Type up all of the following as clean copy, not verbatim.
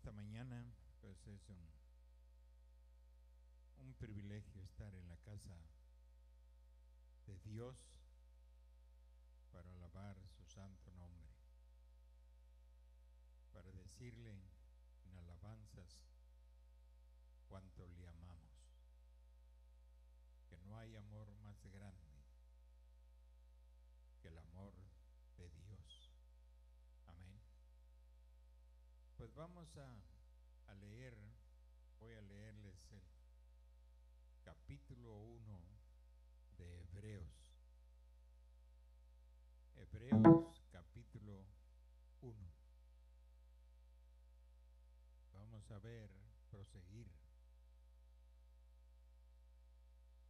esta mañana, pues es un privilegio estar en la casa de Dios para alabar su santo nombre, para decirle en alabanzas cuánto le amamos, que no hay amor más grande que el amor de Dios. Amén. Pues vamos a leer, voy a leerles el capítulo 1 de Hebreos. Hebreos capítulo 1. Vamos a ver, proseguir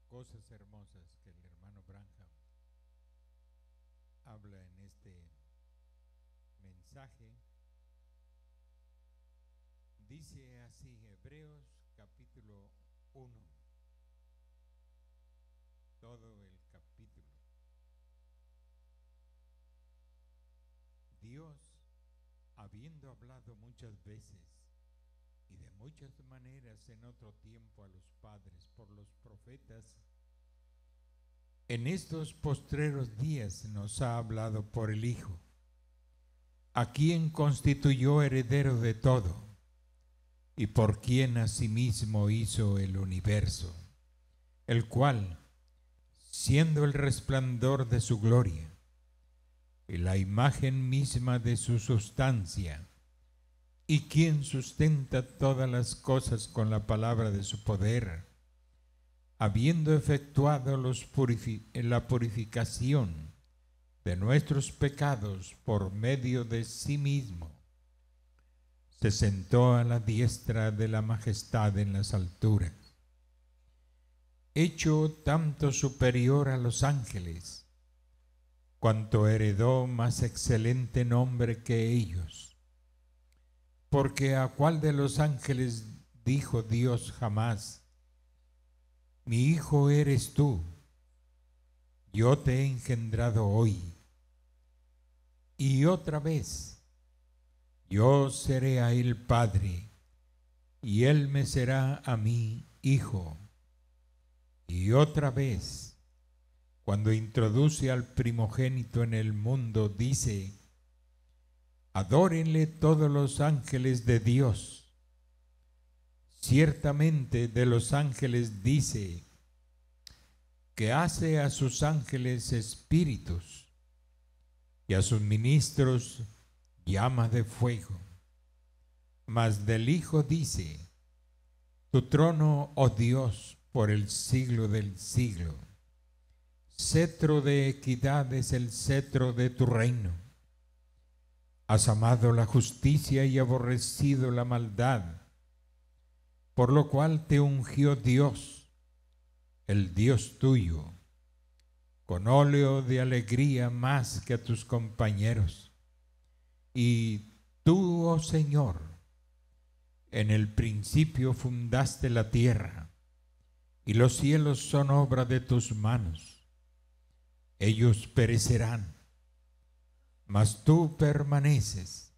cosas hermosas que el hermano Branham habla en este mensaje. Dice así, Hebreos capítulo 1, todo el capítulo. Dios, habiendo hablado muchas veces y de muchas maneras en otro tiempo a los padres por los profetas, en estos postreros días nos ha hablado por el Hijo, a quien constituyó heredero de todo, y por quien asimismo hizo el universo, el cual, siendo el resplandor de su gloria y la imagen misma de su sustancia, y quien sustenta todas las cosas con la palabra de su poder, habiendo efectuado la purificación de nuestros pecados por medio de sí mismo, se sentó a la diestra de la majestad en las alturas, hecho tanto superior a los ángeles, cuanto heredó más excelente nombre que ellos. Porque ¿a cuál de los ángeles dijo Dios jamás: mi hijo eres tú, yo te he engendrado hoy? Y otra vez, yo seré a él padre, y él me será a mí hijo. Y otra vez, cuando introduce al primogénito en el mundo, dice: adórenle todos los ángeles de Dios. Ciertamente de los ángeles dice que hace a sus ángeles espíritus y a sus ministros llama de fuego. Mas del Hijo dice: tu trono, oh Dios, por el siglo del siglo. Cetro de equidad es el cetro de tu reino. Has amado la justicia y aborrecido la maldad, por lo cual te ungió Dios, el Dios tuyo, con óleo de alegría más que a tus compañeros. Y tú, oh Señor, en el principio fundaste la tierra, y los cielos son obra de tus manos. Ellos perecerán, mas tú permaneces,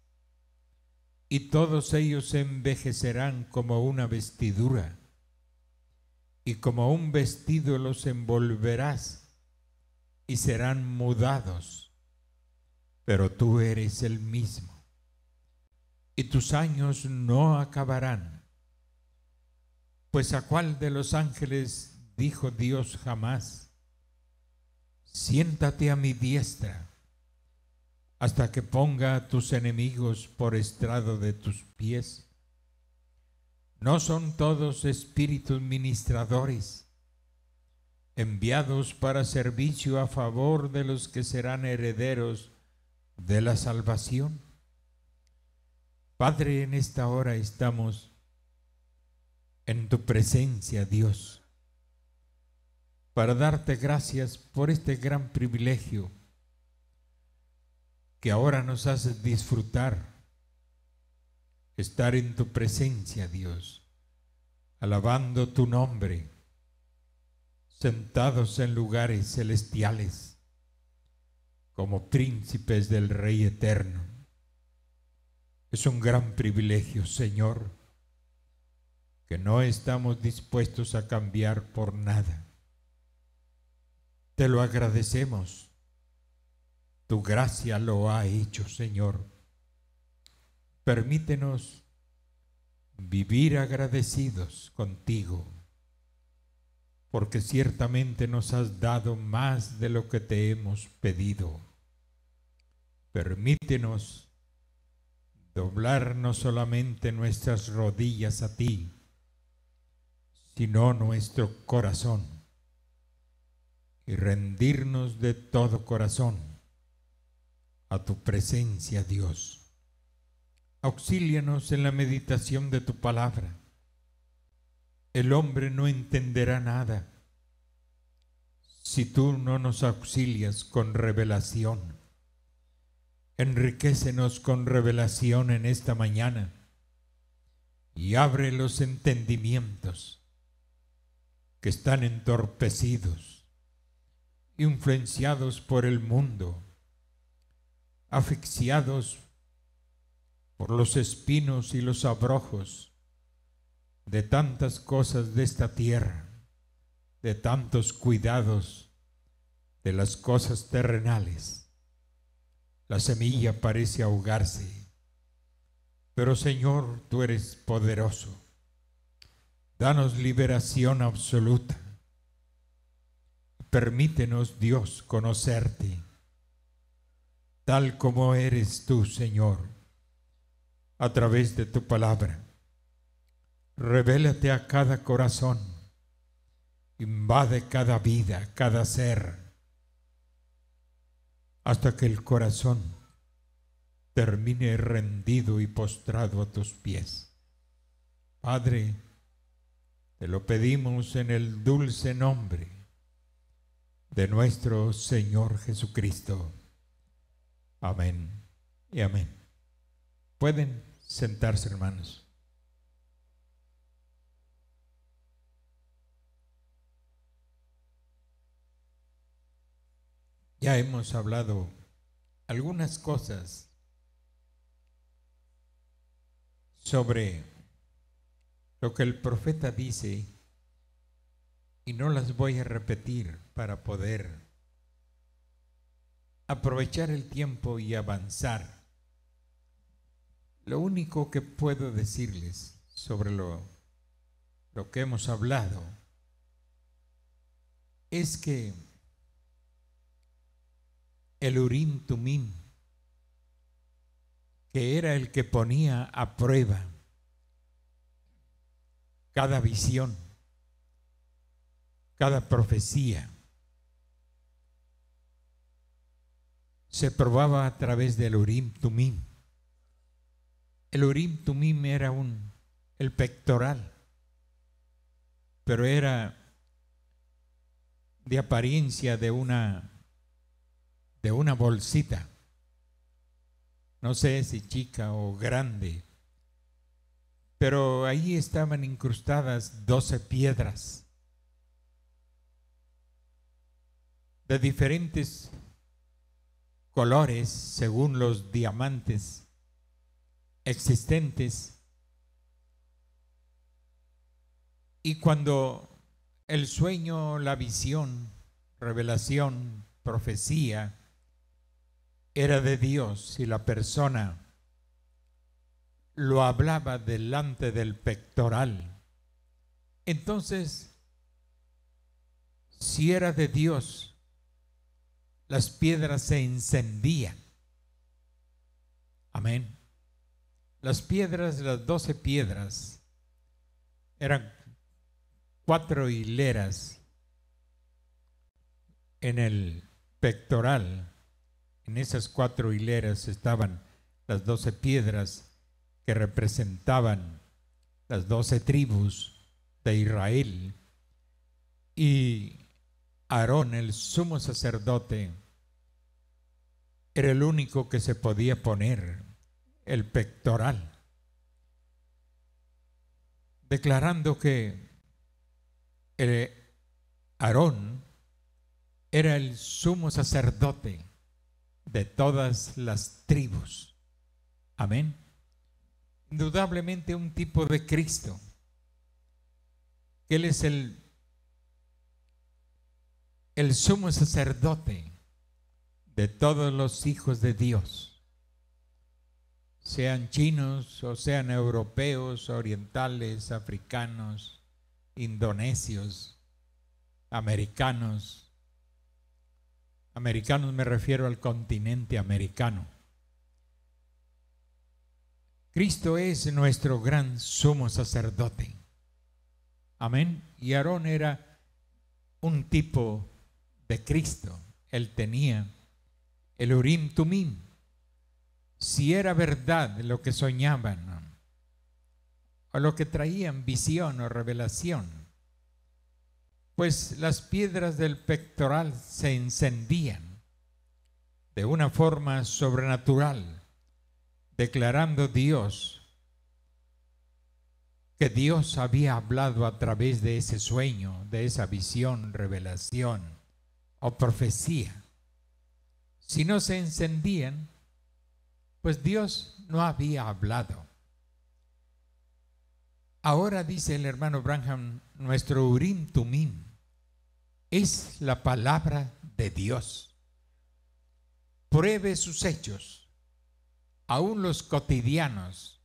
y todos ellos envejecerán como una vestidura, y como un vestido los envolverás, y serán mudados, pero tú eres el mismo, y tus años no acabarán. Pues ¿a cuál de los ángeles dijo Dios jamás: siéntate a mi diestra, hasta que ponga a tus enemigos por estrado de tus pies? ¿No son todos espíritus ministradores, enviados para servicio a favor de los que serán herederos de la salvación? Padre, en esta hora estamos en tu presencia, Dios, para darte gracias por este gran privilegio que ahora nos haces disfrutar, estar en tu presencia, Dios, alabando tu nombre, sentados en lugares celestiales, como príncipes del Rey eterno. Es un gran privilegio, Señor, que no estamos dispuestos a cambiar por nada. Te lo agradecemos. Tu gracia lo ha hecho, Señor. Permítenos vivir agradecidos contigo, porque ciertamente nos has dado más de lo que te hemos pedido. Permítenos doblar no solamente nuestras rodillas a ti, sino nuestro corazón, y rendirnos de todo corazón a tu presencia, Dios. Auxílianos en la meditación de tu palabra. El hombre no entenderá nada si tú no nos auxilias con revelación. Enriquécenos con revelación en esta mañana y abre los entendimientos que están entorpecidos, influenciados por el mundo, asfixiados por los espinos y los abrojos de tantas cosas de esta tierra, de tantos cuidados de las cosas terrenales. La semilla parece ahogarse, pero Señor, tú eres poderoso. Danos liberación absoluta. Permítenos, Dios, conocerte tal como eres tú, Señor, a través de tu palabra. Revélate a cada corazón, invade cada vida, cada ser, hasta que el corazón termine rendido y postrado a tus pies. Padre, te lo pedimos en el dulce nombre de nuestro Señor Jesucristo. Amén y amén. Pueden sentarse, hermanos. Ya hemos hablado algunas cosas sobre lo que el profeta dice y no las voy a repetir para poder aprovechar el tiempo y avanzar. Lo único que puedo decirles sobre lo que hemos hablado es que el Urim Tumim, que era el que ponía a prueba cada visión, cada profecía, se probaba a través del Urim Tumim. El Urim Tumim era el pectoral, pero era de apariencia de una bolsita, no sé si chica o grande, pero ahí estaban incrustadas 12 piedras de diferentes colores según los diamantes existentes. Y cuando el sueño, la visión, revelación, profecía era de Dios y la persona lo hablaba delante del pectoral, entonces, si era de Dios, las piedras se encendían. Amén. Las piedras, las 12 piedras, eran 4 hileras en el pectoral. En esas 4 hileras estaban las 12 piedras que representaban las 12 tribus de Israel. Y Aarón, el sumo sacerdote, era el único que se podía poner el pectoral, declarando que Aarón era el sumo sacerdote de todas las tribus. Amén. indudablemente un tipo de Cristo, que Él es el sumo sacerdote de todos los hijos de Dios, sean chinos o sean europeos, orientales, africanos, indonesios, americanos. Americanos me refiero al continente americano. Cristo es nuestro gran sumo sacerdote. Amén. Y Aarón era un tipo de Cristo. Él tenía el Urim Tumim. Si era verdad lo que soñaban, ¿no?, o lo que traían visión o revelación, pues las piedras del pectoral se encendían de una forma sobrenatural, declarando Dios que Dios había hablado a través de ese sueño, de esa visión, revelación o profecía. Si no se encendían, pues Dios no había hablado. Ahora dice el hermano Branham, nuestro Urim Tumim es la palabra de Dios. Pruebe sus hechos, aún los cotidianos,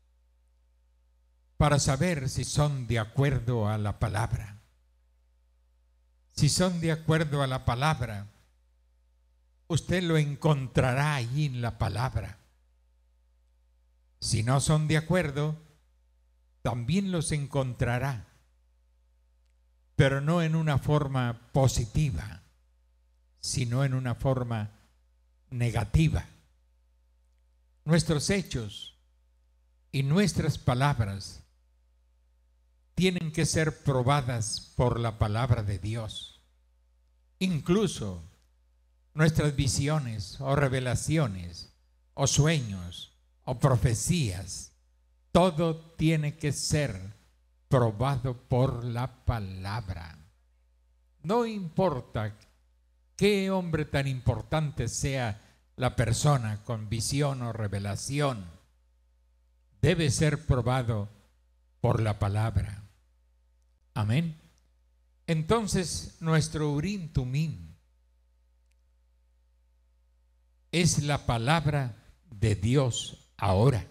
para saber si son de acuerdo a la palabra. Si son de acuerdo a la palabra, usted lo encontrará allí en la palabra. Si no son de acuerdo, también los encontrará, pero no en una forma positiva, sino en una forma negativa. Nuestros hechos y nuestras palabras tienen que ser probadas por la palabra de Dios. Incluso nuestras visiones o revelaciones o sueños o profecías, todo tiene que ser probado por la palabra. No importa qué hombre tan importante sea la persona con visión o revelación, debe ser probado por la palabra. Amén. Entonces, nuestro Urim Tumim es la palabra de Dios ahora.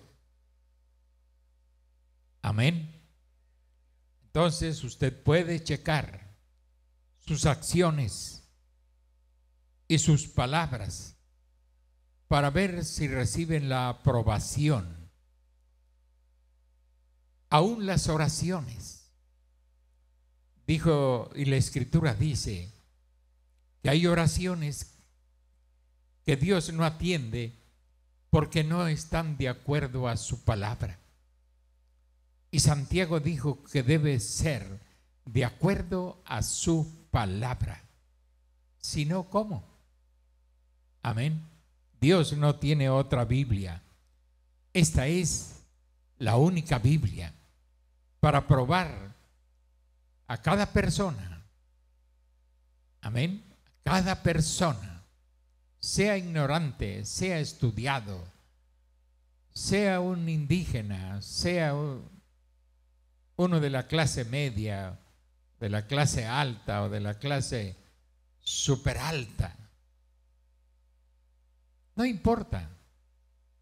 Amén. Entonces usted puede checar sus acciones y sus palabras para ver si reciben la aprobación. Aún las oraciones. Dijo, y la Escritura dice que hay oraciones que Dios no atiende porque no están de acuerdo a su palabra. Y Santiago dijo que debe ser de acuerdo a su palabra. Si no, ¿cómo? Amén. Dios no tiene otra Biblia. Esta es la única Biblia para probar a cada persona. Amén. Cada persona, sea ignorante, sea estudiado, sea un indígena, sea uno de la clase media, de la clase alta o de la clase super alta. No importa.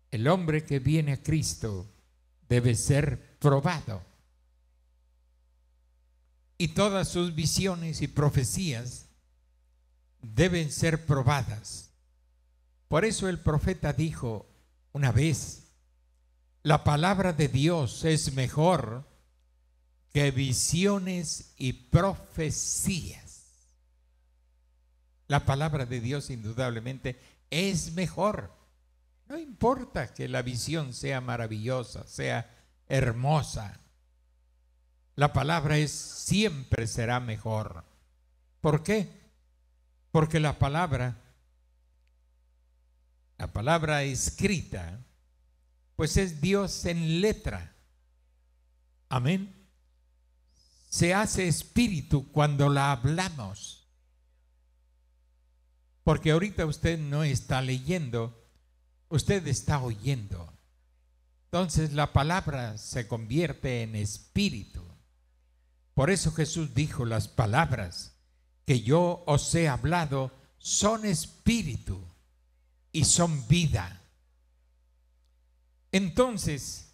El hombre que viene a Cristo debe ser probado. Y todas sus visiones y profecías deben ser probadas. Por eso el profeta dijo una vez, la palabra de Dios es mejor que visiones y profecías. La palabra de Dios indudablemente es mejor. No importa que la visión sea maravillosa, sea hermosa. La palabra siempre será mejor. ¿Por qué? Porque la palabra escrita, pues es Dios en letra. Amén. Se hace espíritu cuando la hablamos. Porque ahorita usted no está leyendo, usted está oyendo. entonces la palabra se convierte en espíritu. Por eso Jesús dijo: las palabras que yo os he hablado son espíritu y son vida. Entonces,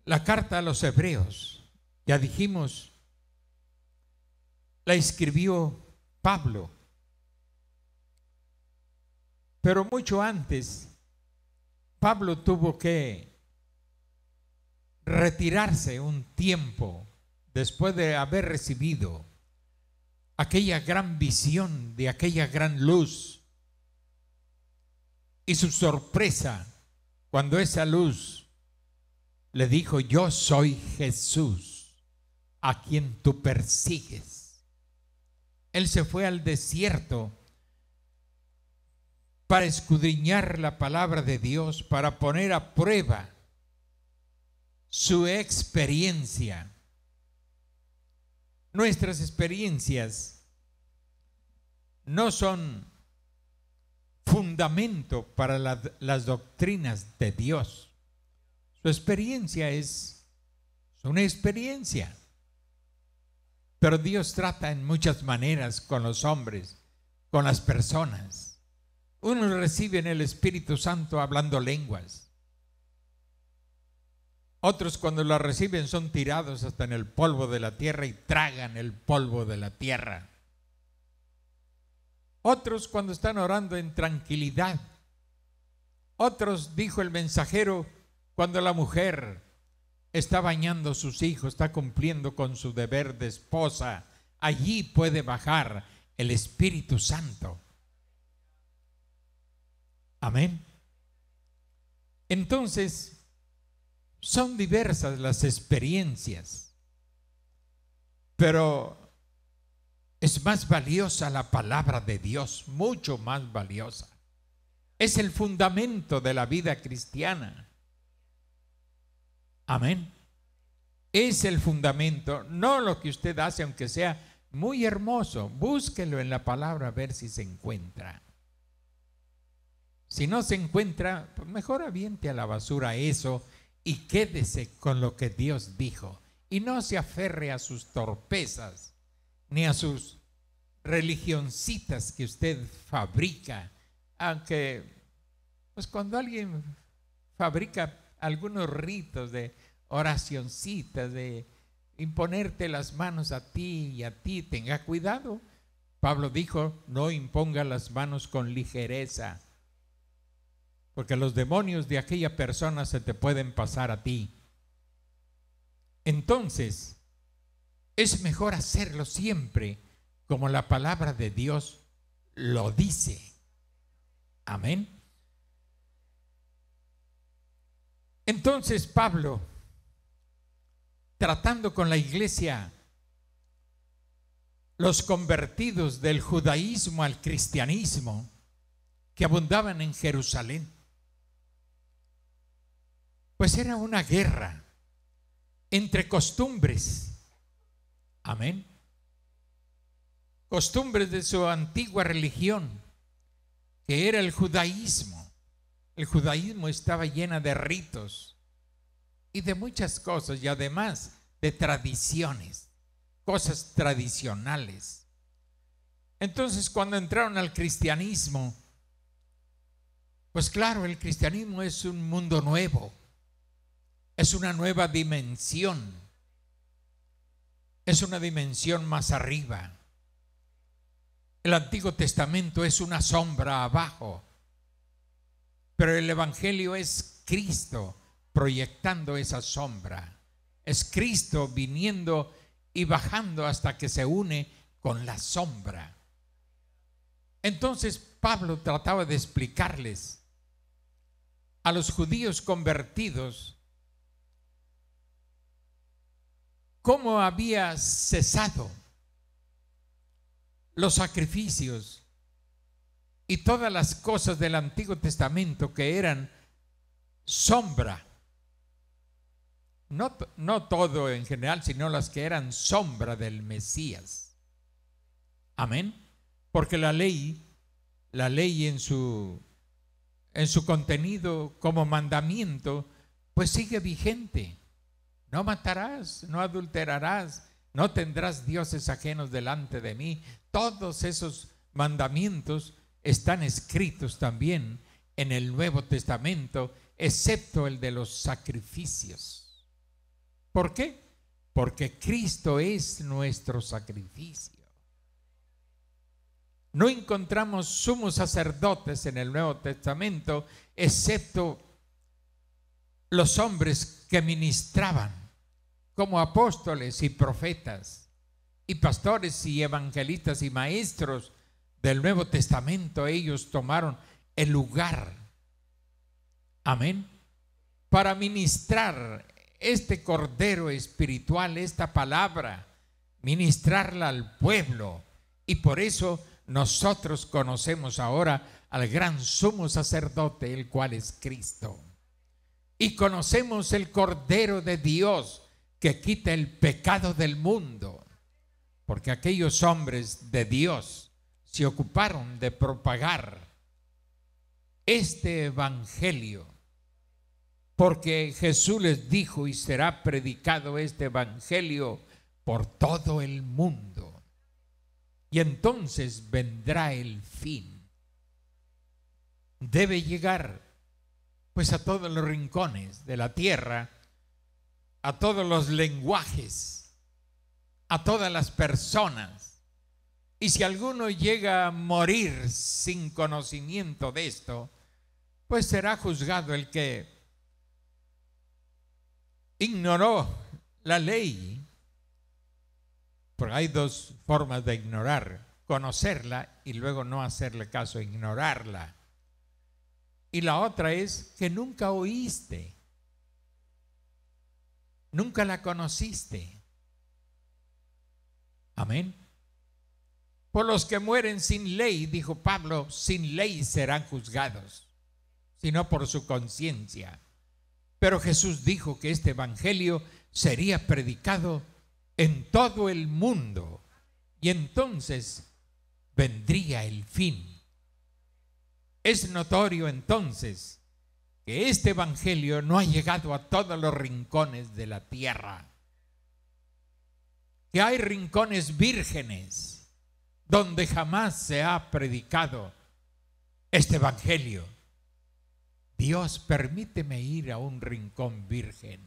la carta a los Hebreos, ya dijimos, la escribió Pablo. Pero mucho antes, Pablo tuvo que retirarse un tiempo después de haber recibido aquella gran visión de aquella gran luz, y su sorpresa cuando esa luz le dijo: yo soy Jesús a quien tú persigues. Él se fue al desierto para escudriñar la palabra de Dios, para poner a prueba su experiencia. Nuestras experiencias no son fundamento para las doctrinas de Dios. Su experiencia es una experiencia. Pero Dios trata en muchas maneras con los hombres, con las personas. Unos reciben el Espíritu Santo hablando lenguas. Otros, cuando lo reciben, son tirados hasta en el polvo de la tierra y tragan el polvo de la tierra. Otros, cuando están orando en tranquilidad. Otros, dijo el mensajero, cuando la mujer está bañando a sus hijos, está cumpliendo con su deber de esposa, allí puede bajar el Espíritu Santo. Amén. Entonces, son diversas las experiencias, pero es más valiosa la palabra de Dios, mucho más valiosa. Es el fundamento de la vida cristiana. Amén. Es el fundamento, no lo que usted hace, aunque sea muy hermoso. Búsquelo en la palabra a ver si se encuentra. Si no se encuentra, pues mejor aviente a la basura eso y quédese con lo que Dios dijo. Y no se aferre a sus torpezas ni a sus religioncitas que usted fabrica. Aunque, pues cuando alguien fabrica algunos ritos de oracioncitas, de imponerte las manos a ti y a ti, tenga cuidado. Pablo dijo: no imponga las manos con ligereza, porque los demonios de aquella persona se te pueden pasar a ti. Entonces, es mejor hacerlo siempre como la palabra de Dios lo dice. Amén. Entonces Pablo, tratando con la iglesia, los convertidos del judaísmo al cristianismo que abundaban en Jerusalén, pues era una guerra entre costumbres. Amén. Costumbres de su antigua religión, que era el judaísmo. El judaísmo estaba llena de ritos y de muchas cosas, y además de tradiciones, cosas tradicionales. Entonces, cuando entraron al cristianismo, pues claro, el cristianismo es un mundo nuevo. Es una nueva dimensión. Es una dimensión más arriba. El Antiguo Testamento es una sombra abajo, pero el Evangelio es Cristo proyectando esa sombra. Es Cristo viniendo y bajando hasta que se une con la sombra. Entonces Pablo trataba de explicarles a los judíos convertidos cómo había cesado los sacrificios y todas las cosas del Antiguo Testamento que eran sombra. No todo en general, sino las que eran sombra del Mesías. Amén. Porque la ley en su en su contenido como mandamiento, pues sigue vigente. No matarás, no adulterarás, no tendrás dioses ajenos delante de mí. Todos esos mandamientos están escritos también en el Nuevo Testamento, excepto el de los sacrificios. ¿Por qué? Porque Cristo es nuestro sacrificio. No encontramos sumos sacerdotes en el Nuevo Testamento, excepto los hombres que ministraban como apóstoles y profetas y pastores y evangelistas y maestros del Nuevo Testamento. Ellos tomaron el lugar, amén, para ministrar este cordero espiritual, esta palabra, ministrarla al pueblo. Y por eso nosotros conocemos ahora al gran sumo sacerdote, el cual es Cristo. Y conocemos el Cordero de Dios que quita el pecado del mundo, porque aquellos hombres de Dios se ocuparon de propagar este evangelio, porque Jesús les dijo: y será predicado este evangelio por todo el mundo, y entonces vendrá el fin. Debe llegar pues a todos los rincones de la tierra, a todos los lenguajes, a todas las personas. Y si alguno llega a morir sin conocimiento de esto, pues será juzgado el que ignoró la ley. Porque hay dos formas de ignorar: conocerla y luego no hacerle caso, ignorarla. Y la otra es que nunca oíste, nunca la conociste. Amén. Por los que mueren sin ley, dijo Pablo, sin ley serán juzgados, sino por su conciencia. Pero Jesús dijo que este evangelio sería predicado en todo el mundo, y entonces vendría el fin. Es notorio entonces que este evangelio no ha llegado a todos los rincones de la tierra, que hay rincones vírgenes donde jamás se ha predicado este evangelio. Dios, permíteme ir a un rincón virgen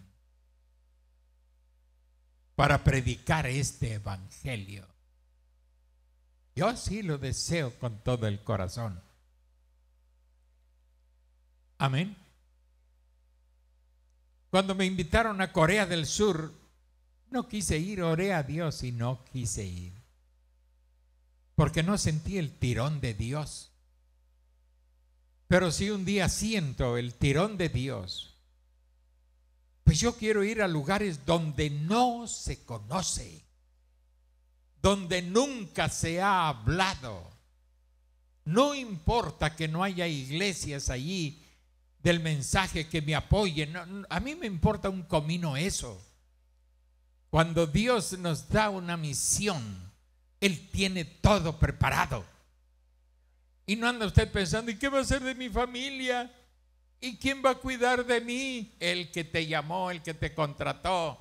para predicar este evangelio. Yo sí lo deseo con todo el corazón. Amén. Cuando me invitaron a Corea del Sur, no quise ir, oré a Dios y no quise ir, porque no sentí el tirón de Dios. Pero si un día siento el tirón de Dios, pues yo quiero ir a lugares donde no se conoce, donde nunca se ha hablado. No importa que no haya iglesias allí del mensaje que me apoyen. No, a mí me importa un comino eso. Cuando Dios nos da una misión, Él tiene todo preparado. Y no anda usted pensando: ¿y qué va a hacer de mi familia? ¿Y quién va a cuidar de mí? El que te llamó, el que te contrató.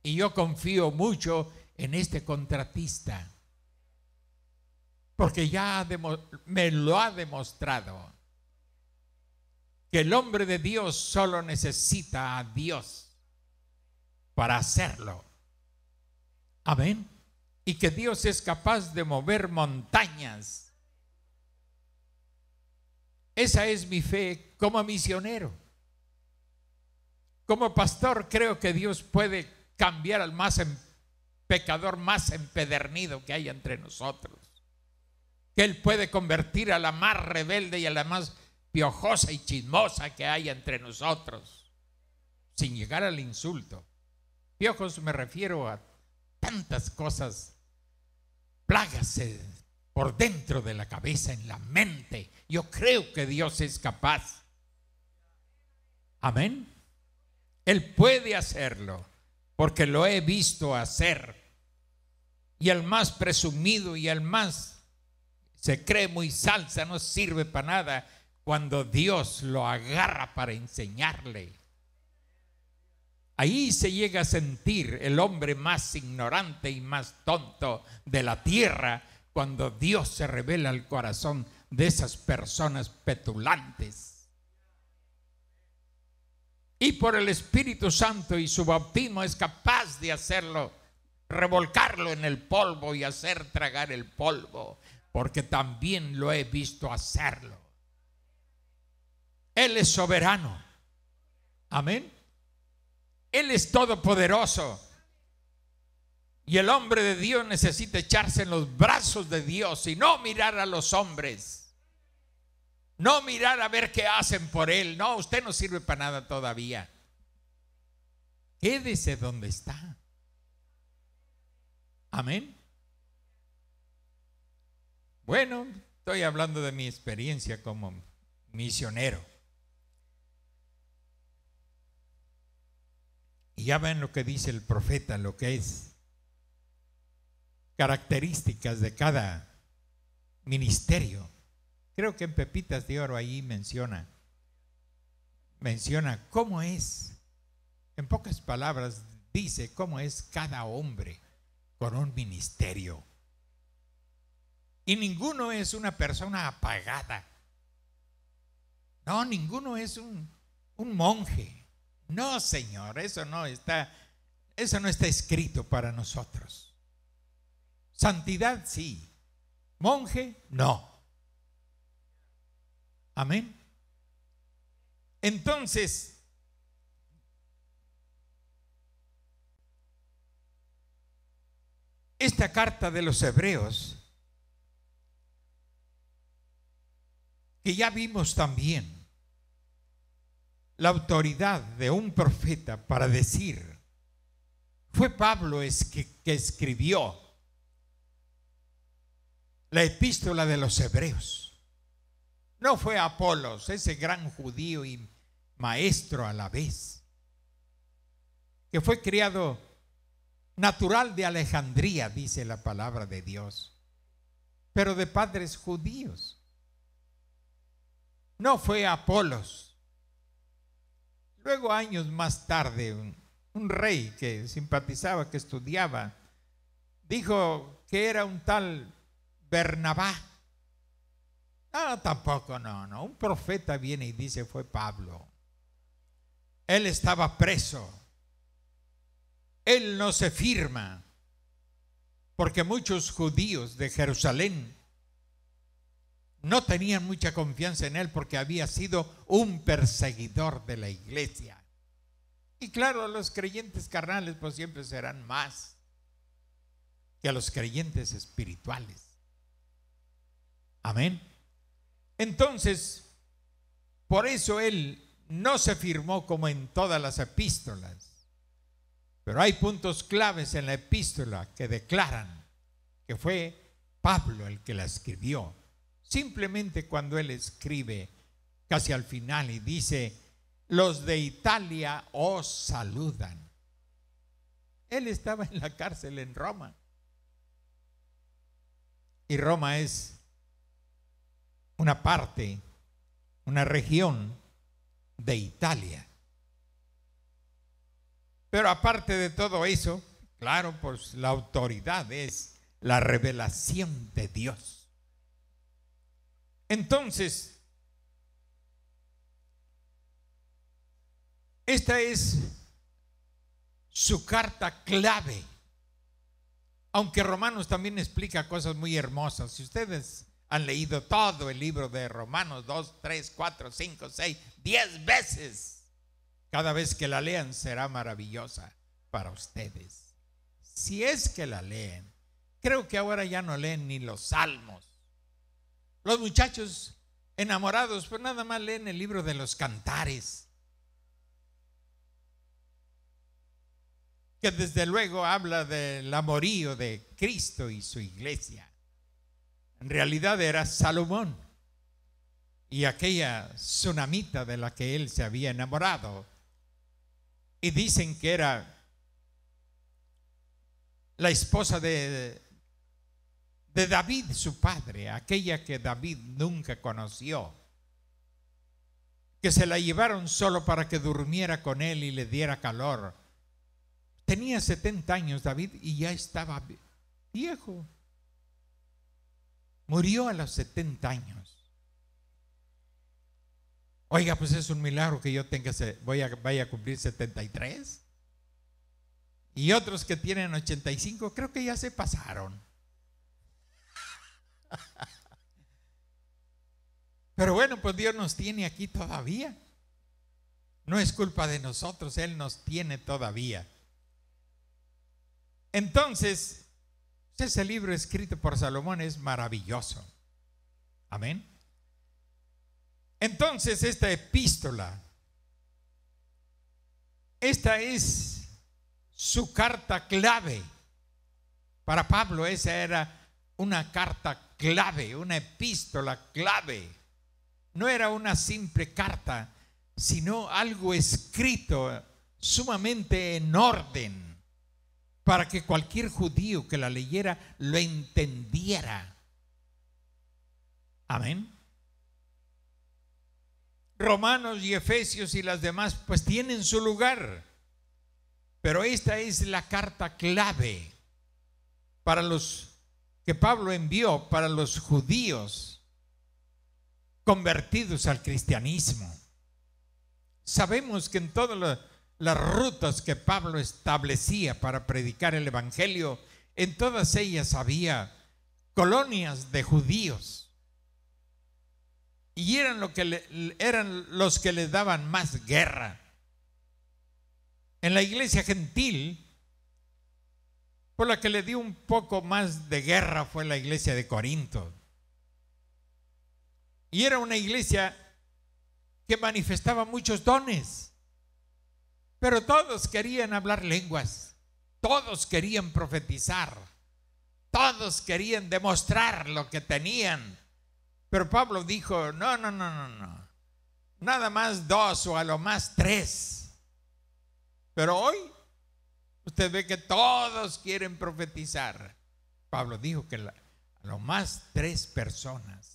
Y yo confío mucho en este contratista, porque ya me lo ha demostrado, que el hombre de Dios solo necesita a Dios para hacerlo. Amén. Y que Dios es capaz de mover montañas. Esa es mi fe como misionero. Como pastor, creo que Dios puede cambiar al pecador más empedernido que hay entre nosotros. Que Él puede convertir a la más rebelde y a la más piojosa y chismosa que hay entre nosotros, sin llegar al insulto. Piojos me refiero a tantas cosas, plagas por dentro de la cabeza, en la mente. Yo creo que Dios es capaz. Amén. Él puede hacerlo, porque lo he visto hacer. Y el más presumido y el más se cree muy salsa, no sirve para nada, cuando Dios lo agarra para enseñarle. Ahí se llega a sentir el hombre más ignorante y más tonto de la tierra, cuando Dios se revela al corazón de esas personas petulantes. Y por el Espíritu Santo y su bautismo es capaz de hacerlo, revolcarlo en el polvo y hacer tragar el polvo, porque también lo he visto hacerlo. Él es soberano. Amén. Él es todopoderoso. Y el hombre de Dios necesita echarse en los brazos de Dios y no mirar a los hombres. No mirar a ver qué hacen por él. No, usted no sirve para nada todavía. Quédese donde está. Amén. Bueno, estoy hablando de mi experiencia como misionero. Y ya ven lo que dice el profeta, lo que es características de cada ministerio. Creo que en Pepitas de Oro ahí menciona cómo es, en pocas palabras dice cómo es cada hombre con un ministerio. Y ninguno es una persona apagada. No, ninguno es un monje. No, Señor, eso no está escrito para nosotros. Santidad sí, monje no. Amén. Entonces, esta carta de los Hebreos, que ya vimos también la autoridad de un profeta para decir, fue Pablo que escribió la epístola de los Hebreos. No fue Apolos, ese gran judío y maestro a la vez, que fue criado natural de Alejandría, dice la palabra de Dios, pero de padres judíos. No fue Apolos. Luego, años más tarde, un rey que simpatizaba, que estudiaba, dijo que era un tal Bernabá. No, tampoco, no. Un profeta viene y dice fue Pablo. Él estaba preso. Él no se firma, porque muchos judíos de Jerusalén no tenían mucha confianza en él, porque había sido un perseguidor de la iglesia. Y claro, los creyentes carnales pues siempre serán más que a los creyentes espirituales. Amén. Entonces, por eso él no se firmó como en todas las epístolas. Pero hay puntos claves en la epístola que declaran que fue Pablo el que la escribió. Simplemente cuando él escribe casi al final y dice, los de Italia os saludan. Él estaba en la cárcel en Roma. Y Roma es una parte, una región de Italia. Pero aparte de todo eso, claro, pues la autoridad es la revelación de Dios. Entonces, esta es su carta clave. Aunque Romanos también explica cosas muy hermosas. Si ustedes han leído todo el libro de Romanos 2, 3, 4, 5, 6, 10 veces, cada vez que la lean será maravillosa para ustedes. Si es que la leen. Creo que ahora ya no leen ni los salmos. Los muchachos enamorados pues nada más leen el libro de los cantares, que desde luego habla del amorío de Cristo y su iglesia. En realidad era Salomón y aquella tsunamita de la que él se había enamorado. Y dicen que era la esposa de David, su padre, aquella que David nunca conoció. que se la llevaron solo para que durmiera con él y le diera calor. Tenía 70 años David y ya estaba viejo. Murió a los 70 años. Oiga, pues es un milagro que yo vaya a cumplir 73. Y otros que tienen 85, creo que ya se pasaron. Pero bueno, pues Dios nos tiene aquí todavía. No es culpa de nosotros, Él nos tiene todavía. Entonces, ese libro escrito por Salomón es maravilloso. Amén. Entonces, esta epístola, esta es su carta clave. Para Pablo esa era una carta clave, una epístola clave. No era una simple carta, sino algo escrito sumamente en orden para que cualquier judío que la leyera lo entendiera. Amén. Romanos y Efesios y las demás pues tienen su lugar, pero esta es la carta clave para los que Pablo envió para los judíos convertidos al cristianismo. Sabemos que en todas las rutas que Pablo establecía para predicar el evangelio, en todas ellas había colonias de judíos. Y eran los que le daban más guerra. En la iglesia gentil, por la que le dio un poco más de guerra fue la iglesia de Corinto. Y era una iglesia que manifestaba muchos dones, pero todos querían hablar lenguas, todos querían profetizar, todos querían demostrar lo que tenían. Pero Pablo dijo, no, nada más 2 o a lo más 3. Pero hoy usted ve que todos quieren profetizar. Pablo dijo que a lo más 3 personas.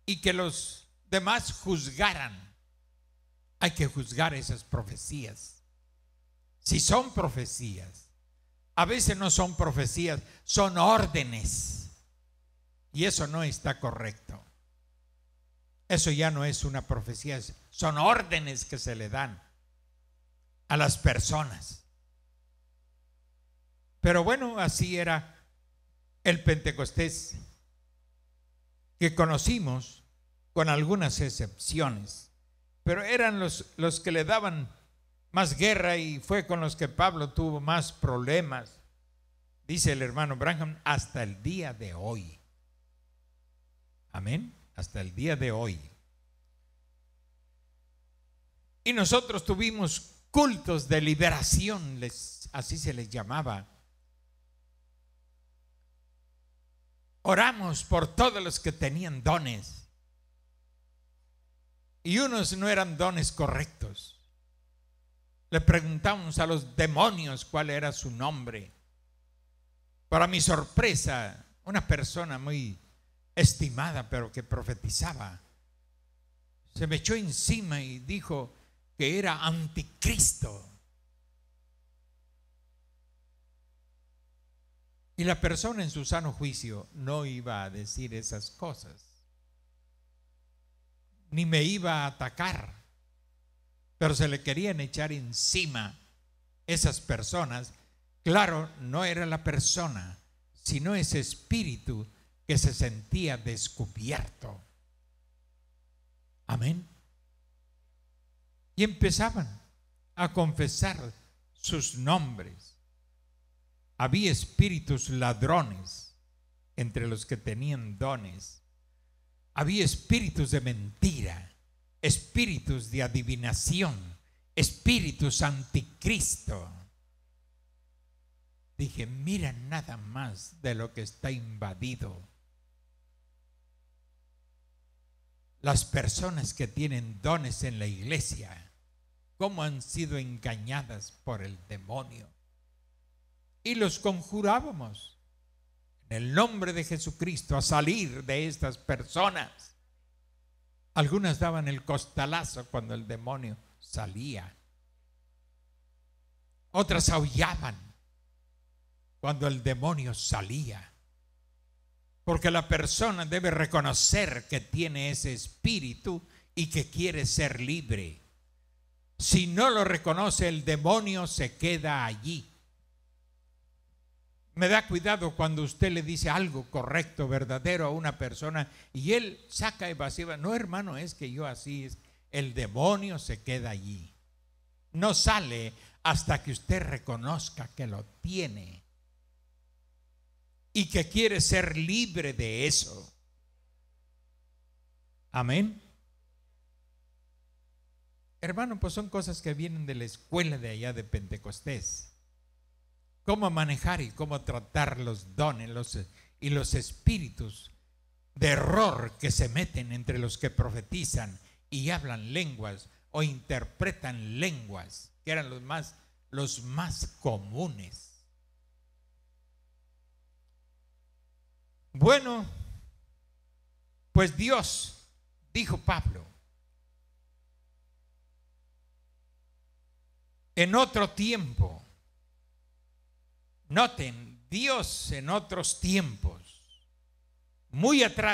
Y que los demás juzgaran. Hay que juzgar esas profecías. Si son profecías, a veces no son profecías, son órdenes. Y eso no está correcto. Eso ya no es una profecía, son órdenes que se le dan a las personas. Pero bueno, así era el Pentecostés que conocimos, con algunas excepciones. Pero eran los que le daban más guerra y fue con los que Pablo tuvo más problemas. Dice el hermano Branham, hasta el día de hoy. Amén, hasta el día de hoy. Y nosotros tuvimos cultos de liberación, así se les llamaba. Oramos por todos los que tenían dones. Y unos no eran dones correctos. Le preguntamos a los demonios cuál era su nombre. Para mi sorpresa, una persona muy estimada, pero que profetizaba, se me echó encima y dijo que era anticristo. Y la persona en su sano juicio no iba a decir esas cosas, ni me iba a atacar, pero se le querían echar encima esas personas. Claro, no era la persona, sino ese espíritu que se sentía descubierto. Amén. Y empezaban a confesar sus nombres. Había espíritus ladrones entre los que tenían dones. Había espíritus de mentira, espíritus de adivinación, espíritus anticristo. Dije, mira nada más de lo que está invadido. Las personas que tienen dones en la iglesia, cómo han sido engañadas por el demonio. Y los conjurábamos en el nombre de Jesucristo a salir de estas personas. Algunas daban el costalazo cuando el demonio salía. Otras aullaban cuando el demonio salía. Porque la persona debe reconocer que tiene ese espíritu y que quiere ser libre. Si no lo reconoce, el demonio se queda allí. Me da cuidado cuando usted le dice algo correcto, verdadero a una persona y él saca evasiva. No, hermano, es que yo así es. El demonio se queda allí. No sale hasta que usted reconozca que lo tiene y que quiere ser libre de eso. Amén. Hermano, pues son cosas que vienen de la escuela de allá de Pentecostés. Cómo manejar y cómo tratar los dones y los espíritus de error que se meten entre los que profetizan y hablan lenguas o interpretan lenguas, que eran los más comunes. Bueno, pues Dios, dijo Pablo, en otro tiempo. Noten, Dios en otros tiempos, muy atrás.